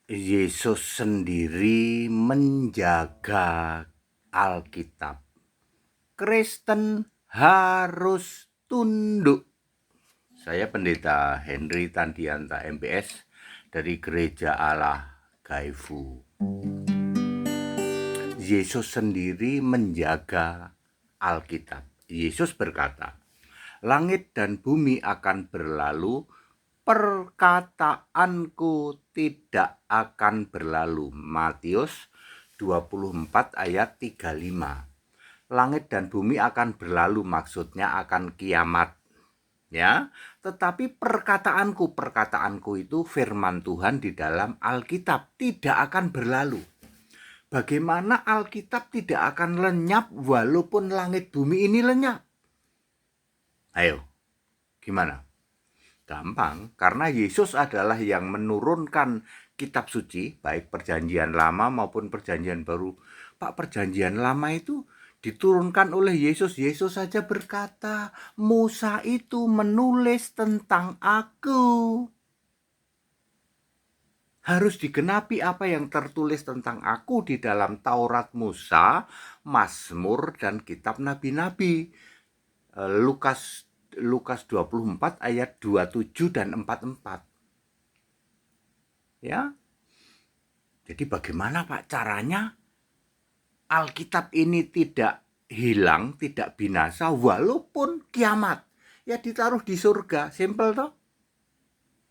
Yesus sendiri menjaga Alkitab. Kristen harus tunduk. Saya Pendeta Henry Tandianta MPS dari Gereja Allah Gaifu. Yesus sendiri menjaga Alkitab. Yesus berkata, "Langit dan bumi akan berlalu, perkataanku tidak akan berlalu." Matius 24 ayat 35. Langit dan bumi akan berlalu, maksudnya akan kiamat. Ya, tetapi perkataanku itu firman Tuhan di dalam Alkitab tidak akan berlalu. Bagaimana Alkitab tidak akan lenyap walaupun langit bumi ini lenyap? Ayo, gimana? Gampang, karena Yesus adalah yang menurunkan kitab suci, baik perjanjian lama maupun perjanjian baru. Pak, perjanjian lama itu diturunkan oleh Yesus. Yesus saja berkata, Musa itu menulis tentang aku. Harus digenapi apa yang tertulis tentang aku di dalam Taurat Musa, Mazmur, dan kitab nabi-nabi. Lukas 24 ayat 27 dan 44. Ya. Jadi bagaimana Pak caranya Alkitab ini tidak hilang, tidak binasa walaupun kiamat? Ya ditaruh di surga, simple toh.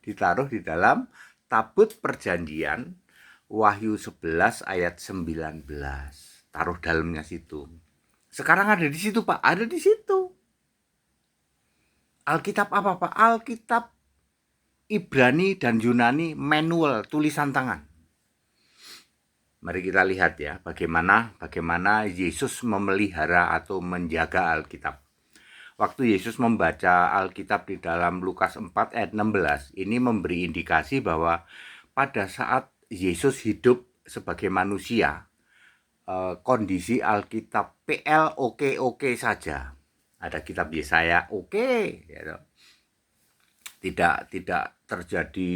Ditaruh di dalam tabut perjanjian Wahyu 11 ayat 19. Taruh dalamnya situ. Sekarang ada di situ Pak, ada di situ. Alkitab apa Pak? Alkitab Ibrani dan Yunani manual, tulisan tangan. Mari kita lihat ya, bagaimana Yesus memelihara atau menjaga Alkitab. Waktu Yesus membaca Alkitab di dalam Lukas 4 ayat 16, ini memberi indikasi bahwa pada saat Yesus hidup sebagai manusia, kondisi Alkitab PL oke saja. Ada kitab Yesaya gitu. Tidak terjadi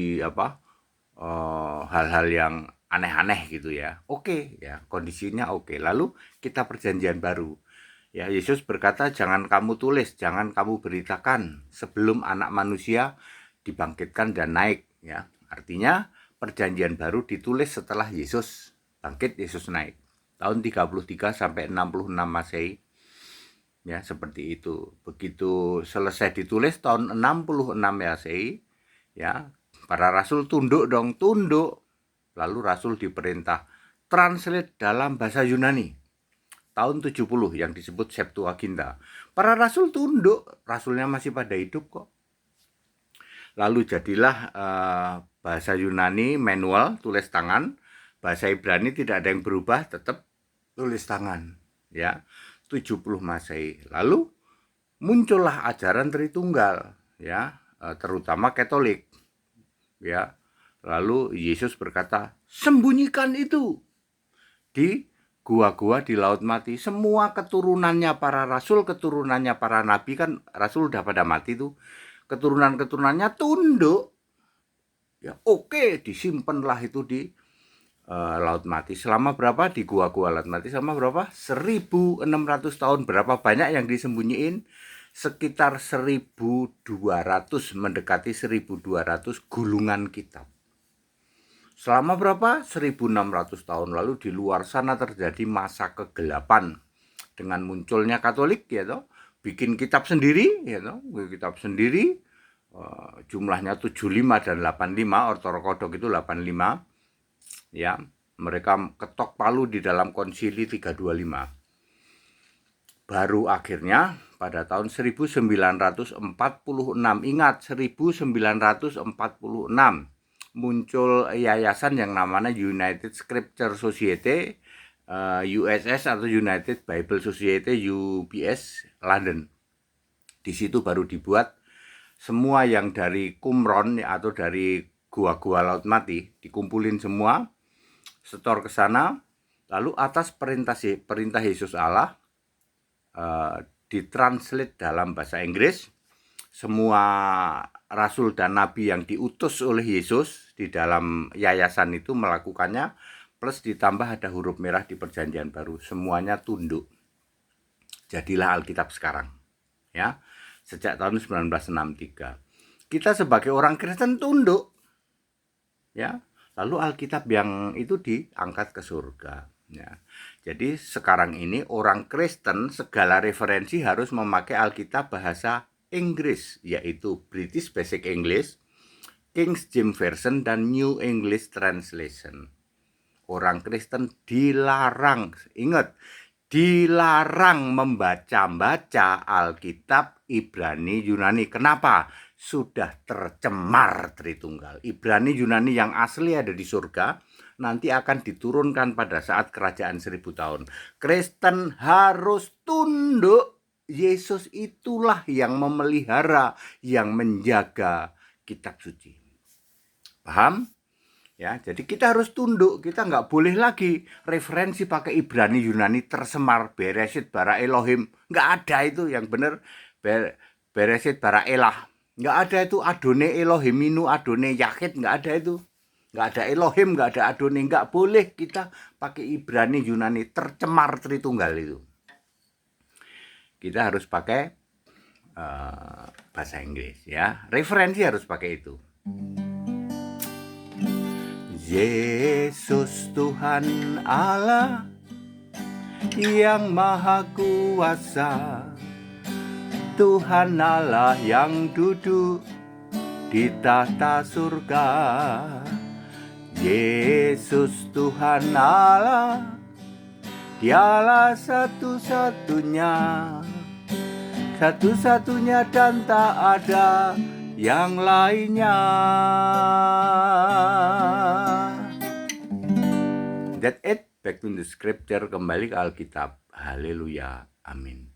hal-hal yang aneh-aneh gitu ya. Ya, kondisinya oke. Lalu kita perjanjian baru. Ya, Yesus berkata, "Jangan kamu tulis, jangan kamu beritakan sebelum Anak Manusia dibangkitkan dan naik." Ya, artinya perjanjian baru ditulis setelah Yesus bangkit, Yesus naik. Tahun 33 sampai 66 Masehi. Ya, seperti itu. Begitu selesai ditulis tahun 66 Masehi, ya, para rasul tunduk. Lalu rasul diperintah translate dalam bahasa Yunani. Tahun 70 yang disebut Septuaginta. Para rasul tunduk, rasulnya masih pada hidup kok. Lalu jadilah bahasa Yunani manual, tulis tangan. Bahasa Ibrani tidak ada yang berubah, tetap tulis tangan. Ya, 70 Masehi. Lalu muncullah ajaran Tritunggal, ya, terutama Katolik. Ya. Lalu Yesus berkata, "Sembunyikan itu di gua-gua di Laut Mati." Semua keturunannya para rasul, keturunannya para nabi, kan rasul udah pada mati tuh. Keturunan-keturunannya tunduk. Ya, disimpanlah itu di Laut Mati. Selama berapa di gua-gua Laut Mati? Selama berapa? 1600 tahun. Berapa banyak yang disembunyiin? Sekitar 1200, mendekati 1200 gulungan kitab. Selama berapa? 1600 tahun lalu di luar sana terjadi masa kegelapan dengan munculnya Katolik, ya toh, bikin kitab sendiri, ya toh, kitab sendiri. Jumlahnya 75 dan 85, ortokodok itu 85. Ya, mereka ketok palu di dalam konsili 325. Baru akhirnya pada tahun 1946, ingat 1946, muncul yayasan yang namanya United Scripture Society, USS atau United Bible Society, UBS, London. Di situ baru dibuat semua yang dari Qumran atau dari gua-gua Laut Mati, dikumpulin semua, setor ke sana, lalu atas perintah Yesus Allah, ditranslate dalam bahasa Inggris. Semua rasul dan nabi yang diutus oleh Yesus di dalam yayasan itu melakukannya, plus ditambah ada huruf merah di perjanjian baru, semuanya tunduk. Jadilah Alkitab sekarang, ya, sejak tahun 1963. Kita sebagai orang Kristen tunduk, ya, lalu Alkitab yang itu diangkat ke surga, ya. Jadi sekarang ini orang Kristen segala referensi harus memakai Alkitab bahasa Inggris, yaitu British Basic English, King James Version, dan New English Translation. Orang Kristen dilarang, ingat, dilarang membaca-baca Alkitab Ibrani Yunani. Kenapa? Sudah tercemar Tritunggal. Ibrani Yunani yang asli ada di surga, nanti akan diturunkan pada saat kerajaan 1000 tahun. Kristen harus tunduk. Yesus itulah yang memelihara, yang menjaga kitab suci. Paham? Ya, jadi kita harus tunduk. Kita nggak boleh lagi referensi pakai Ibrani Yunani tersemar. Beresit bara Elohim, nggak ada itu. Yang benar Beresit bara Elah. Nggak ada itu Adone Elohiminu, Adone Yahid, nggak ada itu. Nggak ada Elohim, nggak ada Adone. Nggak boleh kita pakai Ibrani Yunani, tercemar Tritunggal itu. Kita harus pakai bahasa Inggris, ya. Referensi harus pakai itu. Yesus Tuhan Allah yang Maha Kuasa, Tuhan Allah yang duduk di tahta surga. Yesus Tuhan Allah, Dialah satu-satunya, satu-satunya dan tak ada yang lainnya. That's it. Back to the scripture, kembali ke Alkitab. Haleluya. Amin.